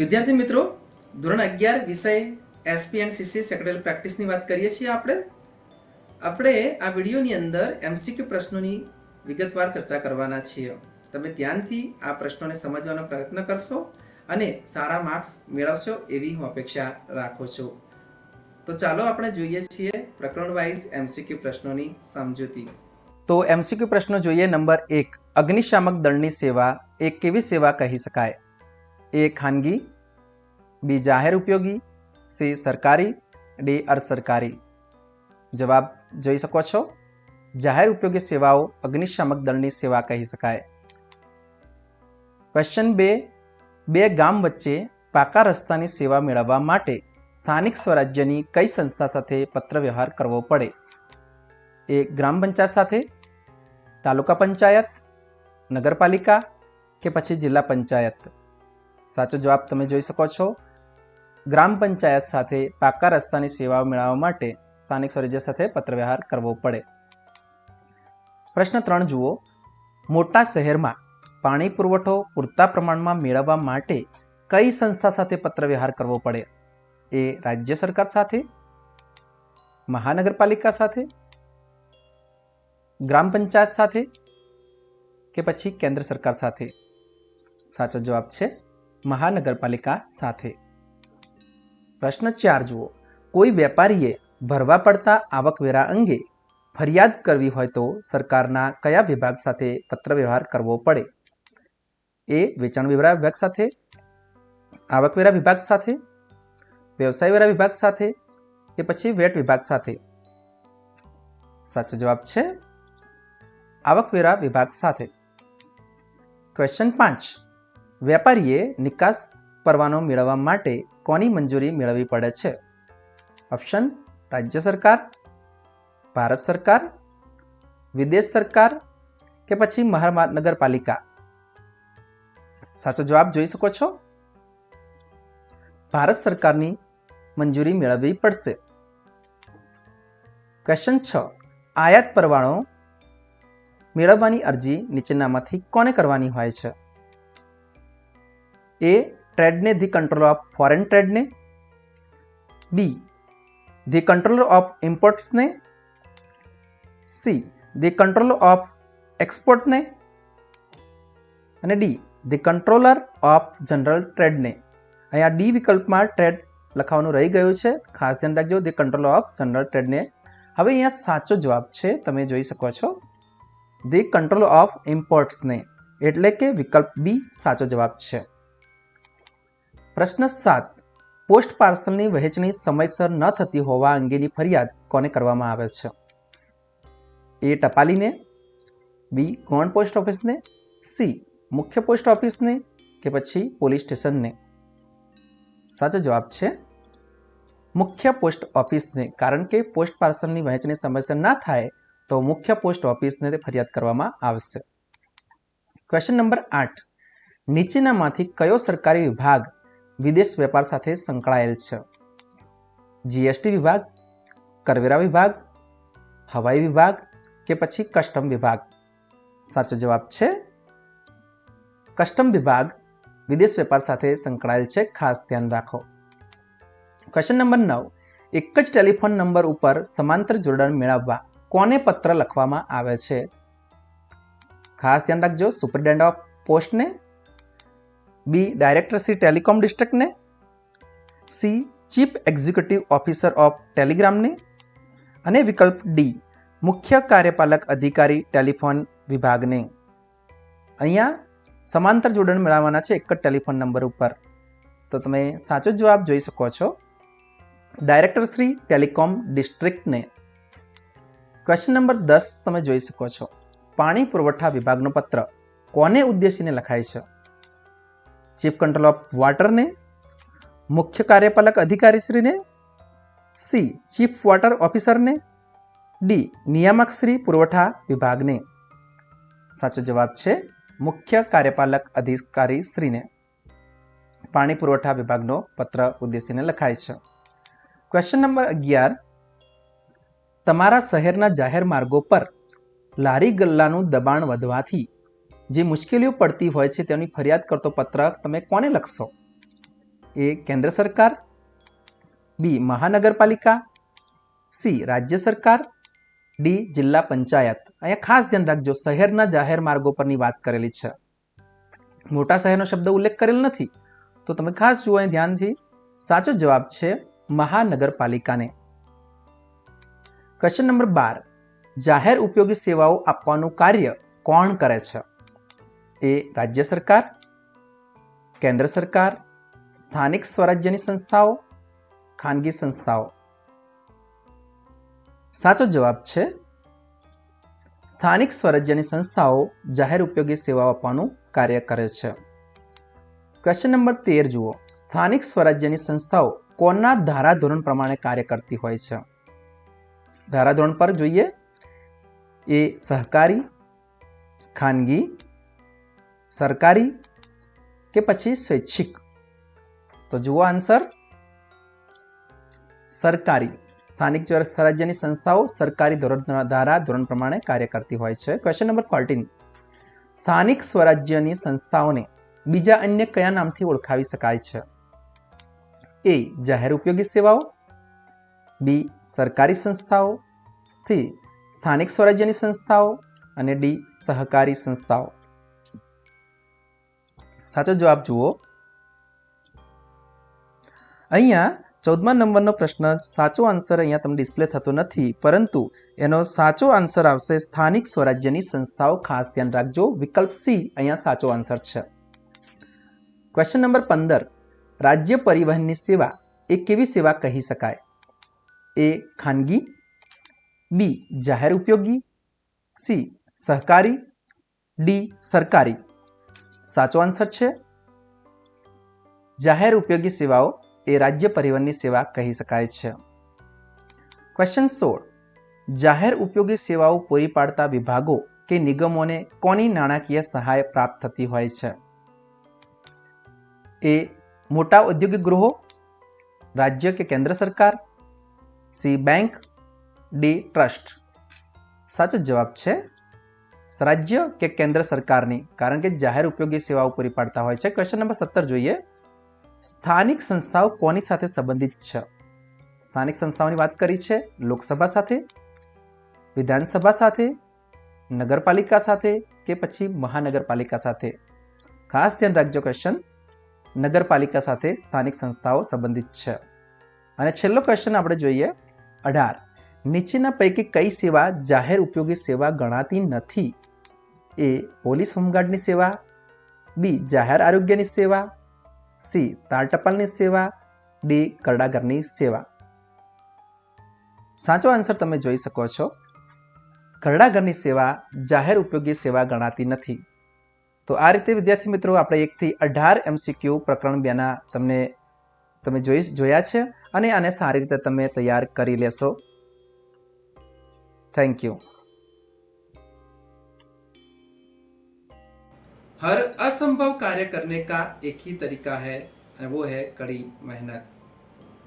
વિદ્યાર્થી મિત્રો, ધોરણ 11 વિષય એસપી એન્ડ સીસી સેક્રેટરી પ્રેક્ટિસની વાત કરીએ છીએ. આપણે આ વિડીયોની અંદર એમસીક્યુ પ્રશ્નોની વિગતવાર ચર્ચા કરવાના છીએ. તમે ધ્યાનથી આ પ્રશ્નોને સમજવાનો પ્રયત્ન કરશો અને સારા માર્ક્સ મેળવશો એવી હું અપેક્ષા રાખું છું. તો ચાલો આપણે જોઈએ છીએ પ્રકરણ વાઇઝ એમસીક્યુ પ્રશ્નોની સમજૂતી. તો એમસીક્યુ પ્રશ્નો જોઈએ. નંબર 1, અગ્નિશામક દળની સેવા એ કેવી સેવા કહી શકાય? એ ખાનગી, બી જાહેર ઉપયોગી, સી સરકારી, ડી અર્ધ સરકારી. જવાબ જોઈ શકો છો. જાહેર ઉપયોગી સેવાઓ અગ્નિશામક દળની સેવા કહી શકાય. ક્વેશ્ચન 2, બે ગામ વચ્ચે પાકા રસ્તાની સેવા મેળવવા માટે સ્થાનિક સ્વરાજ્યની કઈ સંસ્થા સાથે પત્ર વ્યવહાર કરવો પડે? એ ગ્રામ પંચાયત સાથે, તાલુકા પંચાયત, નગરપાલિકા કે પછી જિલ્લા પંચાયત? સાચો જવાબ તમે જોઈ શકો છો. ગ્રામ પંચાયત સાથે પાકા રસ્તાની સેવાઓ મેળવવા માટે સ્થાનિક સ્વરાજ્ય સાથે પત્ર વ્યવહાર કરવો પડે. પ્રશ્ન 3 જુઓ. મોટા શહેરમાં પાણી પુરવઠો પૂરતા પ્રમાણમાં મેળવવા માટે કઈ સંસ્થા સાથે પત્ર વ્યવહાર કરવો પડે? એ રાજ્ય સરકાર સાથે, મહાનગરપાલિકા સાથે, ગ્રામ પંચાયત સાથે કે પછી કેન્દ્ર સરકાર સાથે? સાચો જવાબ છે મહાનગરપાલિકા સાથે. પ્રશ્ન 4 જુઓ. કોઈ વેપારીએ ભરવા પડતા આવકવેરા અંગે ફરિયાદ કરવી હોય તો સરકારના કયા વિભાગ સાથે પત્ર વ્યવહાર કરવો પડે? એ વેચાણ વેરા વિભાગ સાથે, આવકવેરા વિભાગ સાથે, વ્યવસાય વેરા વિભાગ સાથે કે પછી વેટ વિભાગ સાથે? સાચો જવાબ છે આવકવેરા વિભાગ સાથે. ક્વેશ્ચન 5, વેપારીએ નિકાસ પરવાનો મેળવવા માટે કોની મંજૂરી મેળવવી પડે છે? ઓપ્શન: રાજ્ય સરકાર, ભારત સરકાર, વિદેશ સરકાર કે પછી મહાનગરપાલિકા? સાચો જવાબ જોઈ શકો છો. ભારત સરકારની મંજૂરી મેળવવી પડશે. ક્વેશ્ચન 6, આયાત પરવાનો મેળવવાની અરજી નીચેનામાંથી કોને કરવાની હોય છે? એ ટ્રેડને ધી કંટ્રોલર ઓફ ફોરેન ટ્રેડને, બી ધી કંટ્રોલર ઓફ ઇમ્પોર્ટ્સને, સી ધી કંટ્રોલર ઓફ એક્સપોર્ટને અને D the controller of general ટ્રેડને. અહીંયા ડી વિકલ્પમાં ટ્રેડ લખવાનું રહી ગયું છે, ખાસ ધ્યાન રાખજો. ધી કંટ્રોલર ઓફ જનરલ ટ્રેડને. હવે અહીંયા સાચો જવાબ છે, તમે જોઈ શકો છો, ધી કંટ્રોલ ઓફ ઇમ્પોર્ટ્સને, એટલે કે વિકલ્પ બી સાચો જવાબ છે. પ્રશ્ન 7, પોસ્ટ પાર્સલની વહેંચણી સમયસર ન થતી હોવા અંગેની ફરિયાદ કોને કરવામાં આવે છે? એ ટપાલીને, બી ગૌણ પોસ્ટ ઓફિસને, સી મુખ્ય પોસ્ટ ઓફિસને કે પછી પોલીસ સ્ટેશનને? સાચો જવાબ છે મુખ્ય પોસ્ટ ઓફિસને, કારણ કે પોસ્ટ પાર્સલની વહેંચણી સમયસર ના થાય તો મુખ્ય પોસ્ટ ઓફિસને ફરિયાદ કરવામાં આવશે. ક્વેશ્ચન નંબર 8, નીચેનામાંથી કયો સરકારી વિભાગ વિદેશ વેપાર સાથે સંકળાયેલ છે? જીએસટી વિભાગ, કરવેરા વિભાગ, હવાઈ વિભાગ કે પછી કસ્ટમ વિભાગ? સાચો જવાબ છે કસ્ટમ વિભાગ વિદેશ વેપાર સાથે સંકળાયેલ છે, ખાસ ધ્યાન રાખો. ક્વેશ્ચન નંબર 9, એક જ ટેલિફોન નંબર ઉપર સમાંતર જોડાણ મેળવવા કોને પત્ર લખવામાં આવે છે? ખાસ ધ્યાન રાખજો, સુપરિન્ટેન્ડન્ટ ઓફ પોસ્ટને, બી ડાયરેક્ટર સી ટેલિકોમ ડિસ્ટ્રિક્ટને, C chief executive officer of ટેલિગ્રામને અને વિકલ્પ ડી મુખ્ય કાર્યપાલક અધિકારી ટેલિફોન વિભાગને. અહીંયા સમાંતર જોડાણ મેળવવાના છે એક જ ટેલિફોન નંબર ઉપર, તો તમે સાચો જવાબ જોઈ શકો છો, ડાયરેક્ટર શ્રી ટેલિકોમ ડિસ્ટ્રિક્ટને. ક્વેશ્ચન નંબર 10 તમે જોઈ શકો છો. પાણી પુરવઠા વિભાગનો પત્ર કોને ઉદ્દેશીને લખાય છે? ચીફ કંટ્રોલ ઓફ વોટરને, મુખ્ય કાર્યપાલક અધિકારી શ્રીને, સી ચીફ વોટર ઓફિસરને, ડી નિયામક શ્રી પુરવઠા વિભાગને? સાચો જવાબ છે મુખ્ય કાર્યપાલક અધિકારી શ્રીને. પાણી પુરવઠા વિભાગનો પત્ર ઉદ્દેશીને લખાય છે. ક્વેશ્ચન નંબર 11, તમારા શહેરના જાહેર માર્ગો પર લારી ગલ્લાનું દબાણ વધવાથી જે મુશ્કેલીઓ પડતી હોય છે તેની ફરિયાદ કરતો પત્ર તમે કોને લખશો? ए केंद्र सरकार, बी महानगरपालिका, सी राज्य सरकार, डी जिल्ला पंचायत। अहींया खास ध्यान राखजो, शहेरना जाहेर मार्गो परनी वात करेली छे, मोटा शहेरनो शब्द उल्लेख करेल नथी, तो तमे खास जुओ ध्यानथी। साचो जवाब छे महानगरपालिकाने। क्वेश्चन नंबर 12, जाहेर उपयोगी सेवाओं आपवानुं कार्य कोण करे छे? ए राज्य सरकार, केंद्र सरकार, स्थानिक स्वराज्यनी संस्थाओं, खानगी संस्थाओं। साचो जवाब छे स्थानिक स्वराज्यनी संस्थाओं जाहेर उपयोगी सेवाओं आपवानुं कार्य करे छे। क्वेश्चन नंबर 13 जुओ, स्थानिक स्वराज्यनी संस्थाओं कोना धाराधोरण प्रमाणे कार्य करती होय छे? धाराधोरण पर जोईए। ए सहकारी, खानगी, सरकारी के पछी स्वैच्छिक? तो जुओ आंसर सरकारी। स्थानिक स्वराज्यनी संस्थाओं सरकारी धाराधोरण प्रमाणे कार्य करती होय छे। क्वेश्चन नंबर 14, स्थानिक स्वराज्यनी संस्थाओने बीजा अन्य कया नामथी ओळखावी शकाय छे? ए जाहेर उपयोगी सेवाओं, बी सरकारी संस्थाओं, सी स्थानिक स्वराज्यनी संस्थाओं अने डी सहकारी संस्थाओं। साचो जवाब जुओ। अहींया 14 नंबरनो प्रश्न साचो आंसर अहींया तमने डिस्प्ले थतो नथी, परंतु एनो साचो आंसर आवशे स्थानिक स्वराज्यनी संस्थाओं। खास ध्यान राखजो, विकल्प सी अहींया साचो आंसर छे। क्वेश्चन नंबर 15, राज्य परिवहननी सेवा ए केवी सेवा कही शकाय? ए खानगी, बी जाहेर उपयोगी, सी सहकारी, डी सरकारी? साचो आंसर छे जाहेर उपयोगी सेवाओं ए राज्य परिवहननी सेवा कही शकाय छे। क्वेश्चन 16, जाहेर उपयोगी सेवाओं पूरी पाडता विभागों के निगमोने कोनी नाणाकीय सहाय प्राप्त थती होय छे? ए मोटा औद्योगिक गृहो, राज्य के केंद्र सरकार, सी बैंक, डी ट्रस्ट? साचो जवाब छे राज्य के केंद्र सरकारनी, कारण के जाहेर उपयोगी सेवाओं पूरी पाडता होय छे। क्वेश्चन नंबर 17 जोईए, स्थानिक संस्थाओं कोनी साथे संबंधित छे? स्थानिक संस्थाओनी वात करी छे लोकसभा साथे, विधानसभा साथे, नगरपालिका साथे के पछी महानगरपालिका साथे? खास ध्यान राखजो, क्वेश्चन नगरपालिका साथे स्थानिक संस्थाओं संबंधित छे। अने छेल्लो क्वेश्चन आपणे जोईए 18, नीचेना पैकी कई सेवा जाहेर उपयोगी सेवा गणाती नथी? ए पोलीस होमगार्डनी सेवा, बी जाहेर आरोग्यनी सेवा, सी तार टपालनी सेवा, डी करडागરની सेवा? साचो आंसर તમે જોઈ શકો છો, કરડાગરની સેવા જાહેર ઉપયોગી સેવા ગણાતી નથી। તો આ રીતે વિદ્યાર્થી મિત્રો આપણે 1 થી 18 MCQ પ્રકરણ 2 ના તમે જોયા છે અને આને સારી રીતે તમે તૈયાર કરી લેશો। Thank you. हर असंभव कार्य करने का एक ही तरीका है और वो है कड़ी मेहनत।